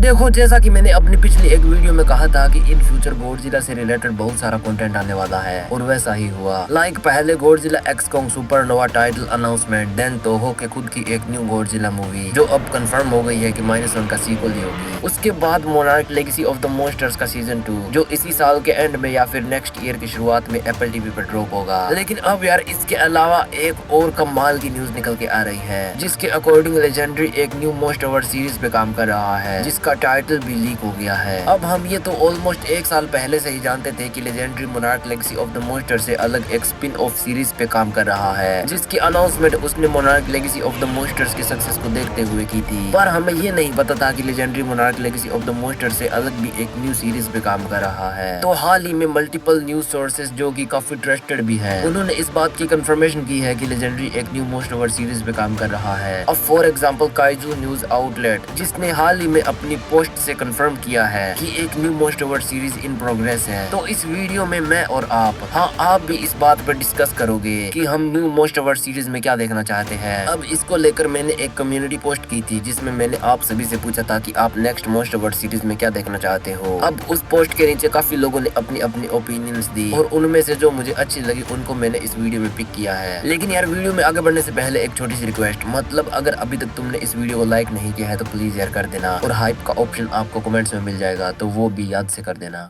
देखो, जैसा कि मैंने अपनी पिछली एक वीडियो में कहा था कि इन फ्यूचर गॉडजिला से रिलेटेड बहुत सारा कंटेंट आने वाला है और वैसा ही हुआ। पहले Godzilla x Kong Supernova title announcement, then Toho के खुद की एक न्यू गॉडजिला मूवी जो अब कंफर्म हो गई है कि -1 का सीक्वल ही होगी। उसके बाद monarch legacy of the monsters का सीजन 2 जो इसी साल के एंड में या फिर नेक्स्ट ईयर की शुरुआत में एप्पल टीवी पर ड्रॉप होगा। लेकिन अब यार इसके अलावा एक और कमाल की न्यूज निकल के आ रही है, जिसके अकॉर्डिंग लेजेंडरी एक न्यू मोस्ट ओवर सीरीज पे काम कर रहा है जिसका टाइटल भी लीक हो गया है। अब हम ये तो ऑलमोस्ट एक साल पहले से ही जानते थे कि legendary monarch legacy of the monster से अलग एक स्पिन ऑफ सीरीज पे काम कर रहा है, जिसकी अनाउंसमेंट उसने monarch legacy of the monsters के सक्सेस को देखते हुए की थी। पर हमें ये नहीं पता था कि legendary monarch legacy of the monster से अलग भी एक न्यू सीरीज पे काम कर रहा है। तो हाल ही में मल्टीपल न्यूज सोर्सेज जो कि काफी ट्रस्टेड भी है, उन्होंने इस बात की कंफर्मेशन की है कि लेजेंडरी एक न्यू मोस्ट ओवर सीरीज पे काम कर रहा है। अब for example kaiju news outlet, जिसने हाल ही में अपनी पोस्ट से कंफर्म किया है कि एक new most over series in progress है। तो इस वीडियो में मैं और आप भी इस बात पर डिस्कस करोगे कि हम न्यू मोस्ट ओवर सीरीज में क्या देखना चाहते हैं। अब इसको लेकर मैंने एक कम्युनिटी पोस्ट की थी जिसमें मैंने आप सभी से पूछा था कि आप नेक्स्ट मोस्ट ओवर सीरीज में क्या देखना चाहते हो। अब उस पोस्ट के नीचे काफी लोगों ने अपनी अपनी ओपिनियंस दी और उनमें से जो मुझे अच्छी लगी उनको मैंने इस वीडियो में पिक किया है। लेकिन यार वीडियो में आगे बढ़ने से पहले एक छोटी सी रिक्वेस्ट, मतलब अगर अभी तक तुमने इस वीडियो को लाइक नहीं किया है तो प्लीज यार कर देना, और हाइप का ऑप्शन आपको कमेंट्स में मिल जाएगा तो वो भी याद से कर देना।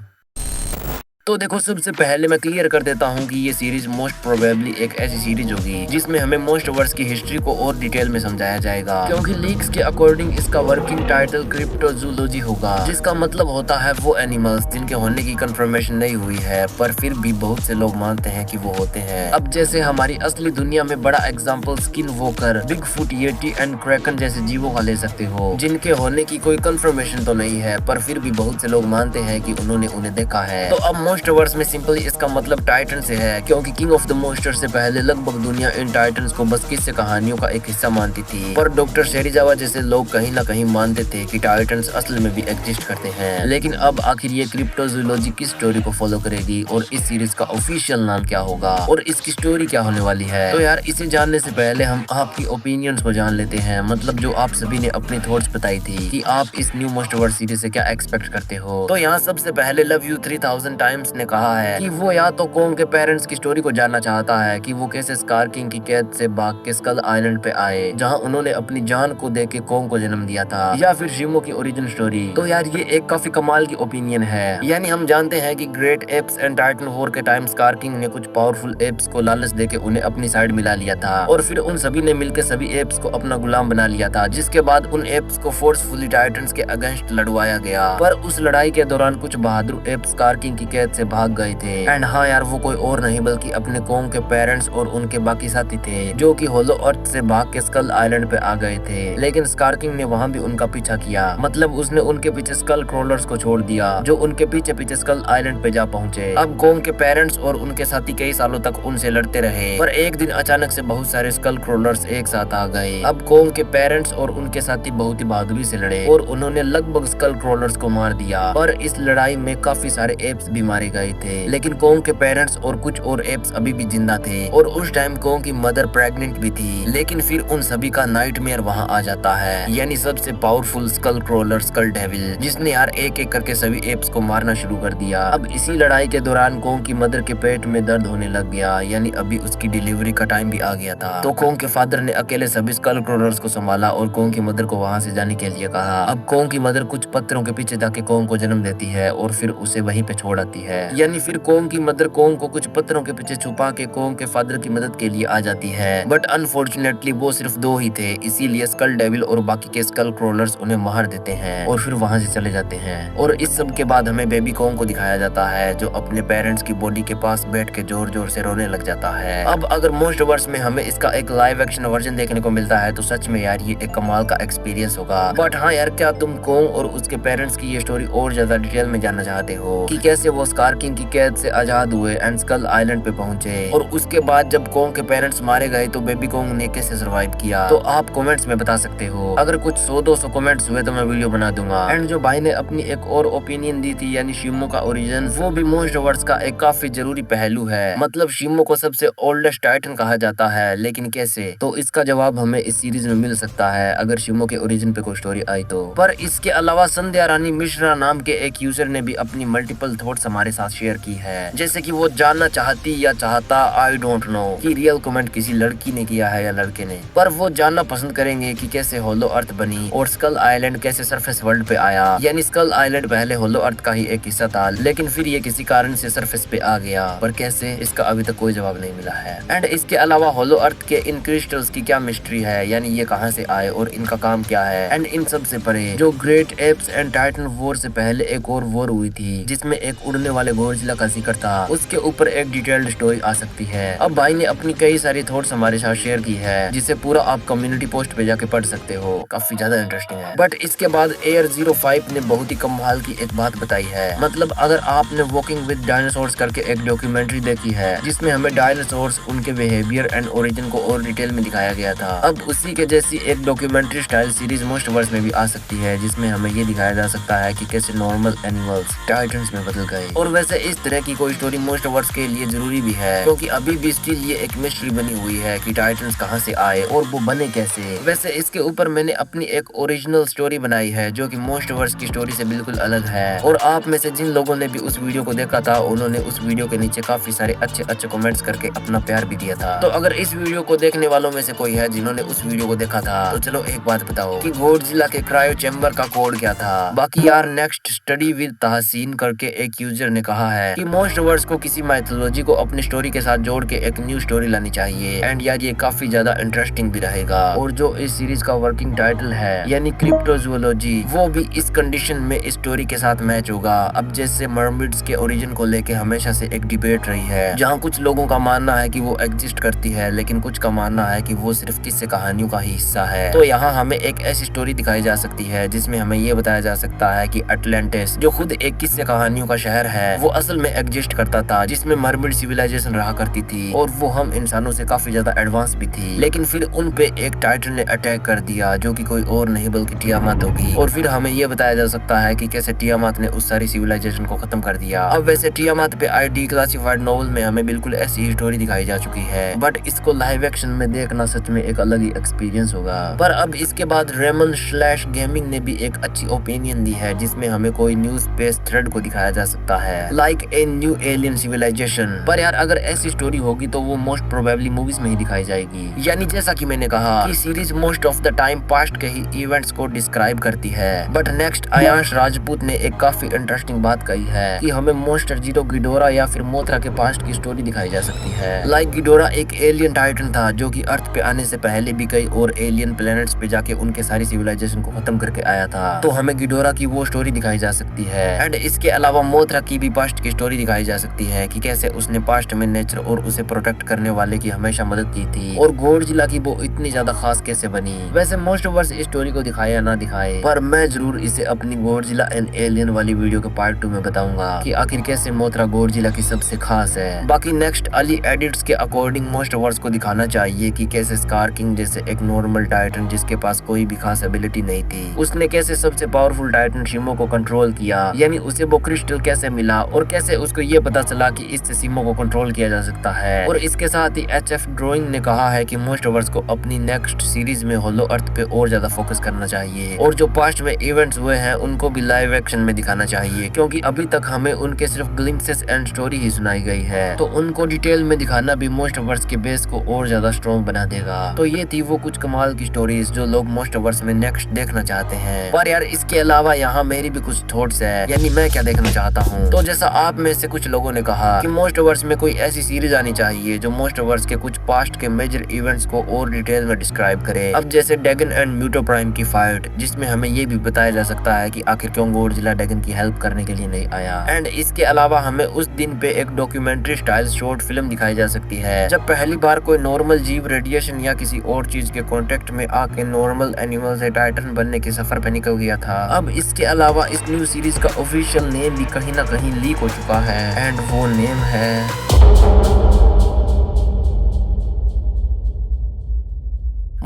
तो देखो, सबसे पहले मैं क्लियर कर देता हूँ कि ये सीरीज मोस्ट प्रोबेबली एक ऐसी सीरीज होगी जिसमें हमें मोस्ट ओवर्स की हिस्ट्री को और डिटेल में समझाया जाएगा, क्योंकि लीक्स के अकॉर्डिंग इसका वर्किंग टाइटल क्रिप्टोजूलॉजी होगा, जिसका मतलब होता है वो एनिमल्स जिनके होने की कंफर्मेशन नहीं हुई है पर फिर भी बहुत से लोग मानते हैं कि वो होते हैं। अब जैसे हमारी असली दुनिया में बड़ा example skin walker, big foot, Yeti and Kraken जैसे जीवों का ले सकते हो, जिनके होने की कोई कंफर्मेशन तो नहीं है पर फिर भी बहुत से लोग मानते हैं कि उन्होंने उन्हें देखा है। तो अब मोस्ट ओवर्स में सिंपली इसका मतलब टाइटन से है, क्योंकि किंग ऑफ द मॉन्स्टर से पहले लगभग दुनिया इन टाइटन्स को बस किस्से कहानियों का एक हिस्सा मानती थी, पर डॉक्टर शेरिजावा जैसे लोग कहीं ना कहीं मानते थे कि टाइटन्स असल में भी एग्जिस्ट करते हैं। लेकिन अब आखिर ये क्रिप्टोजूलॉजी किस स्टोरी को फॉलो करेगी और इस सीरीज का ऑफिशियल नाम क्या होगा और इसकी स्टोरी क्या होने वाली है। तो यार इसे जानने से पहले हम आपकी ओपिनियंस को जान लेते हैं, मतलब जो आप सभी ने अपनी थॉट्स बताई थी कि आप इस न्यू मोस्ट ओवर सीरीज से क्या एक्सपेक्ट करते हो। तो यहाँ सबसे पहले लव यू 3000 टाइम्स ने कहा है कि वो या तो कोंग के पेरेंट्स की स्टोरी को जानना चाहता है कि वो कैसे स्कार किंग की कैद से भाग के स्कल आइलैंड पे आए जहां उन्होंने अपनी जान को दे के कोंग को जन्म दिया था, या फिर शिमो की ओरिजिन स्टोरी। तो यार ये एक काफी कमाल की ओपिनियन है। यानी हम जानते हैं कि great apps and Titan war के टाइम स्कार किंग ने कुछ पावरफुल एप्स को लालच देके उन्हें अपनी साइड मिला लिया था और फिर उन सभी ने मिलकर सभी एप्स को अपना गुलाम बना लिया था, जिसके बाद उन एप्स को फोर्सफुली टाइटन्स के अगेंस्ट लड़वाया गया। पर उस लड़ाई के दौरान कुछ बहादुर एप्स स्कार किंग की कैद से भाग गए थे। एंड हाँ यार, वो कोई और नहीं बल्कि अपने कोंग के पेरेंट्स और उनके बाकी साथी थे जो कि होलो अर्थ से भाग के स्कल आइलैंड पे आ गए थे। लेकिन स्कार किंग ने वहां भी उनका पीछा किया, मतलब उसने उनके पीछे स्कल क्रोलर्स को छोड़ दिया जो उनके पीछे पीछे स्कल आइलैंड पे जा पहुंचे। अब कोंग के पेरेंट्स और उनके साथी कई सालों तक उनसे लड़ते रहे, पर एक दिन अचानक से बहुत सारे स्कल क्रोलर्स एक साथ आ गए। अब कोंग के पेरेंट्स और उनके साथी बहुत ही बहादुरी से लड़े और उन्होंने लगभग स्कल क्रोलर्स को मार दिया, पर इस लड़ाई में काफी सारे एप्स भी मारे गए थे। लेकिन कोंग के पेरेंट्स और कुछ और एप्स अभी भी जिंदा थे और उस टाइम कोंग की मदर प्रेग्नेंट भी थी। लेकिन फिर उन सभी का नाइटमेयर वहां आ जाता है, यानी सबसे powerful skull crawler skull devil, जिसने यार एक एक करके सभी एप्स को मारना शुरू कर दिया। अब इसी लड़ाई के दौरान कोंग की मदर के पेट में दर्द होने लग गया, यानी अभी उसकी डिलीवरी का टाइम भी आ गया था। तो कोंग के फादर ने अकेले सभी स्कल क्रोलर्स को संभाला और कोंग की मदर को वहां से जाने के लिए कहा। अब कोंग की मदर कुछ पत्थरों के पीछे जाके कोंग को जन्म देती है और फिर उसे वहीं पे छोड़ आती है, यानी फिर कोंग की मदर कोंग को कुछ पत्थरों के पीछे छुपा के कोंग के फादर की मदद के लिए आ जाती है। बट अनफॉर्चुनेटली वो सिर्फ 2 ही थे, इसीलिए स्कल डेविल और बाकी के स्कल क्रोलर्स उन्हें मार देते हैं और फिर वहां से चले जाते हैं। और इस सब के बाद हमें बेबी कोंग को दिखाया जाता है जो अपने पेरेंट्स की बॉडी के पास बैठ के जोर जोर से रोने लग जाता है। अब अगर मोस्ट ओवर्स में हमें इसका एक लाइव एक्शन वर्जन देखने को मिलता है तो सच में यार ये एक कमाल का एक्सपीरियंस होगा। बट हाँ यार, क्या तुम कोंग और उसके पेरेंट्स की ये स्टोरी और ज्यादा डिटेल में जानना चाहते हो कि कैसे वो स्कार किंग की कैद से आजाद हुए एंड स्कल आइलैंड पे पहुंचे, और उसके बाद जब कोंग के पेरेंट्स मारे गए तो बेबी कोंग ने कैसे सर्वाइव किया, तो आप कमेंट्स में बता सकते हो। अगर कुछ 100-200 कमेंट्स हुए तो मैं वीडियो बना दूंगा। एंड जो भाई ने अपनी एक और ओपिनियन दी थी, यानी शिमो का ओरिजिन, वो भी मोस्टवर्स का एक काफी जरूरी पहलू है। मतलब शिमो को सबसे ओल्डेस्ट टाइटन कहा जाता है, लेकिन कैसे? तो इसका जवाब हमें इस सीरीज में मिल सकता है अगर शिमो के ओरिजिन पे कोई स्टोरी आई तो। पर इसके अलावा संध्या रानी मिश्रा नाम के एक यूजर ने भी अपनी मल्टीपल थॉट्स हमारे साथ शेयर की है, जैसे कि वो जानना चाहती या चाहता, आई डोंट नो कि रियल कमेंट किसी लड़की ने किया है या लड़के ने, पर वो जानना पसंद करेंगे कि कैसे होलो अर्थ बनी और स्कल आइलैंड कैसे सरफेस वर्ल्ड पे आया। यानी स्कल आइलैंड पहले होलो अर्थ का ही एक हिस्सा था, लेकिन फिर ये किसी कारण से सरफेस पे आ गया, पर कैसे, इसका अभी तक कोई जवाब नहीं मिला है। एंड इसके अलावा होलो अर्थ के इन क्रिस्टल्स की क्या मिस्ट्री है, यानी ये कहां से आए और इनका काम क्या है। एंड इन सब से परे जो great apps and Titan war से पहले एक और वॉर हुई थी जिसमें एक उड़ने वाले गोजिला का जिक्र था, उसके ऊपर एक डिटेल्ड स्टोरी आ सकती है। अब भाई ने अपनी कई सारी थॉट्स हमारे साथ शेयर की है, जिसे पूरा आप कम्युनिटी पोस्ट पे जाके पढ़ सकते हो, काफी ज्यादा इंटरेस्टिंग है। बट इसके बाद एयर 05 ने बहुत ही कमाल की एक बात बताई है। मतलब अगर आपने वॉकिंग विद डायनासोर्स करके एक डॉक्यूमेंट्री देखी है जिसमें हमें डायनासोर्स, उनके बिहेवियर एंड ओरिजिन को और डिटेल में दिखाया गया था, अब उसी के जैसी एक डॉक्यूमेंट्री स्टाइल सीरीज मोस्टवर्स में भी आ सकती है, जिसमें हमें ये दिखाया जा सकता है कि कैसे नॉर्मल एनिमल्स टाइटन्स में बदल गए। और वैसे इस तरह की कोई स्टोरी मोस्टवर्स के लिए जरूरी भी है, क्योंकि अभी भी स्टिल ये एक मिस्ट्री बनी हुई है कि टाइटन्स कहां से आए और वो बने कैसे। वैसे इसके ऊपर मैंने अपनी एक ओरिजिनल स्टोरी बनाई है जो कि मोस्टवर्स की स्टोरी से बिल्कुल अलग है, और आप में से जिन लोगों ने भी उस वीडियो को देखा था उन्होंने उस वीडियो के नीचे काफी सारे अच्छे कमेंट्स करके अपना प्यार भी दिया था। तो अगर इस वीडियो को देखने वालों में से कोई है जिन्होंने उस वीडियो को देखा था, तो चलो एक बात बताओ कि गोडजिला के क्रायो चैम्बर का कोड क्या था। बाकी यार नेक्स्ट स्टडी विद तहसीन करके एक यूजर ने कहा है कि मोस्टवर्स को किसी माइथोलॉजी को अपनी स्टोरी के साथ जोड़ के एक न्यू स्टोरी लानी चाहिए। एंड यार ये काफी ज्यादा इंटरेस्टिंग भी रहेगा, और जो इस सीरीज का वर्किंग टाइटल है यानी क्रिप्टोजूलॉजी, वो भी इस कंडीशन में इस स्टोरी के साथ मैच होगा। अब जैसे मर्मिड्स के ओरिजिन को लेके हमेशा से एक डिबेट रही है, जहाँ कुछ लोगों का मानना है कि वो एग्जिस्ट करती है, लेकिन कुछ का मानना है कि वो सिर्फ किस्से कहानियों का ही हिस्सा है। तो यहाँ हमें एक ऐसी स्टोरी दिखाई जा सकती है जिसमें हमें ये बताया जा सकता है कि अटलांटिस, जो खुद एक किस्से कहानियों का शहर है, वो असल में एग्जिस्ट करता था, जिसमें मर्मिड सिविलाइजेशन रहा करती थी, और वो हम इंसानों से काफी ज्यादा एडवांस भी थी। लेकिन फिर उन पे एक टाइटन ने अटैक कर दिया, जो कि कोई और नहीं बल्कि टियामात होगी। और फिर हमें ये बताया जा सकता है कि कैसे टियामात ने उस सारी सिविलाइजेशन को खत्म कर दिया। अब वैसे टियामात पे आईडी क्लासिफाइड नॉवल में हमें बिल्कुल ऐसी ही स्टोरी दिखाई जा चुकी है, बट इसको लाइव एक्शन में देखना सच में एक अलग ही एक्सपीरियंस होगा। पर अब इसके बाद रेमन स्लैश गेमिंग ने भी एक अच्छी ओपिनियन दी है, जिसमें हमें कोई न्यू स्पेस थ्रेड को दिखाया जा सकता है, like a new alien civilisation. पर यार अगर ऐसी स्टोरी होगी तो वो मोस्ट प्रोबेबली मूवीज में ही दिखाई जाएगी। यानी जैसा कि मैंने कहा कि series most of the time past के ही इवेंट्स को डिस्क्राइब करती है। बट नेक्स्ट आयांश राजपूत ने एक काफी इंटरेस्टिंग बात कही है कि हमें मोस्टर जीरो गिडोरा या फिर मोथरा के पास्ट की स्टोरी दिखाई जा सकती है। लाइक गिडोरा एक एलियन टाइटन था जो कि अर्थ पे आने से पहले भी कई और एलियन प्लैनेट्स पे जाके उनके सारी सिविलाइजेशन को खत्म करके आया था, तो हमें गिडोरा की वो स्टोरी दिखाई जा सकती है। एंड इसके अलावा मोथरा की भी पास्ट की स्टोरी दिखाई जा सकती है कि कैसे उसने पास्ट में नेचर और उसे प्रोटेक्ट करने वाले की हमेशा मदद की थी, और गोडजिला की वो इतनी ज्यादा खास कैसे बनी। वैसे मोस्टवर्स इस स्टोरी को दिखाए या ना दिखाए, पर मैं जरूर इसे अपनी गोडजिला एंड एलियन वाली वीडियो के पार्ट 2 में बताऊंगा कि आखिर कैसे मोथरा गोडजिला की सबसे खास है। बाकी नेक्स्ट अली एडिट्स के अकॉर्डिंग मोस्टवर्स को दिखाना चाहिए कि कैसे स्कार किंग जैसे एक नॉर्मल टाइटन जिसके पास कोई भी खास एबिलिटी नहीं थी, उसने कैसे सबसे पावरफुल टाइटन शिमो को कंट्रोल किया, यानी उसे वो क्रिस्टल कैसे मिला और कैसे उसको ये पता चला कि इससे शिमो को कंट्रोल किया जा सकता है। और इसके साथ ही HF ड्राइंग ने कहा है कि मोस्टवर्स को अपनी नेक्स्ट सीरीज में होलो अर्थ पे और ज्यादा फोकस करना चाहिए, और जो पास्ट में इवेंट्स हुए हैं उनको भी लाइव एक्शन में दिखाना चाहिए, क्योंकि अभी तक हमें उनके सिर्फ ग्लिम्पसेस एंड स्टोरी ही सुनाई गई है, तो उनको डिटेल में दिखाना भी मोस्टवर्स के बेस को और ज्यादा स्ट्रॉन्ग बना देगा। तो ये थी वो कुछ कमाल की स्टोरीज जो लोग मोस्टवर्स में नेक्स्ट देखना चाहते हैं। पर यार इसके अलावा यहाँ मेरी भी कुछ थॉट्स है, यानी मैं क्या देखना चाहता हूँ। तो जैसा आप में से कुछ लोगों ने कहा कि मोस्टवर्स में कोई ऐसी सीरीज आनी चाहिए जो मोस्टवर्स के कुछ पास्ट के मेजर इवेंट्स को और डिटेल में डिस्क्राइब करे। अब जैसे ड्रैगन एंड म्यूटो प्राइम की फाइट, जिसमें हमें ये भी बताया जा सकता है कि आखिर क्यों गोडजिला ड्रैगन की हेल्प करने के लिए नहीं आया। एंड इसके अलावा हमें उस दिन पे एक डॉक्यूमेंट्री स्टाइल शॉर्ट फिल्म दिखाई जा सकती है जब पहली बार कोई नॉर्मल जीव रेडिएशन या किसी और चीज के कांटेक्ट में आके नॉर्मल एनिमल से टाइटन बनने के सफर पे निकल गया था। अब इसके अलावा इस न्यू सीरीज का ऑफिशियल नेम भी कहीं ना कहीं ही लीक हो चुका है एंड वो नेम है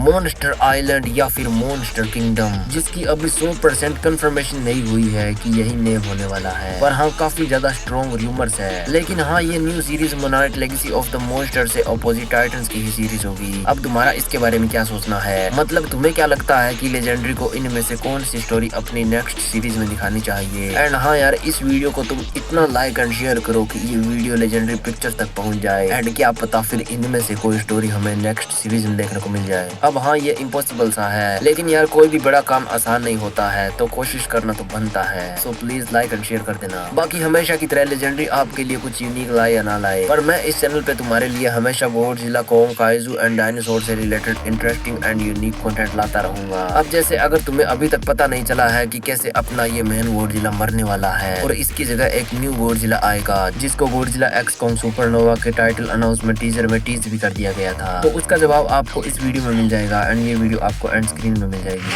मॉन्स्टर आइलैंड या फिर मॉन्स्टर किंगडम, जिसकी अभी 100% कंफर्मेशन नहीं हुई है कि यही नेम होने वाला है। पर हाँ, काफी ज्यादा स्ट्रॉन्ग रूमर्स है। लेकिन हाँ, ये new series monarch legacy of the monster से अपोजिट टाइटंस की ही सीरीज होगी। अब तुम्हारा इसके बारे में क्या सोचना है? मतलब तुम्हें क्या लगता है कि लेजेंडरी को इनमें से कौन सी स्टोरी अपनी नेक्स्ट सीरीज में दिखानी चाहिए? एंड हाँ यार, इस वीडियो को तुम इतना लाइक एंड शेयर करो कि ये वीडियो लेजेंडरी पिक्चर्स तक पहुंच जाए एंड क्या पता फिर इनमें से कोई स्टोरी हमें नेक्स्ट सीरीज में देखने को मिल जाए। अब हाँ, ये इम्पॉसिबल सा है, लेकिन यार कोई भी बड़ा काम आसान नहीं होता है, तो कोशिश करना तो बनता है। So please like and share कर देना। बाकी हमेशा की तरह लेजेंडरी आपके लिए कुछ यूनिक लाए या ना लाए, पर मैं इस चैनल पे तुम्हारे लिए हमेशा Godzilla, Kong, kaiju and dinosaur से related interesting and unique content लाता रहूंगा। अब जैसे अगर तुम्हें अभी तक पता नहीं चला है कि कैसे अपना ये मेन गॉडजिला मरने वाला है और इसकी जगह एक न्यू गॉडजिला आएगा, जिसको गॉडजिला एक्स कॉन्ग सुपरनोवा के टाइटल अनाउंसमेंट टीजर में टीज भी कर दिया गया था। तो उसका जवाब आपको इस वीडियो में मिल जाएगा एंड ये वीडियो आपको एंड स्क्रीन में मिल जाएगी।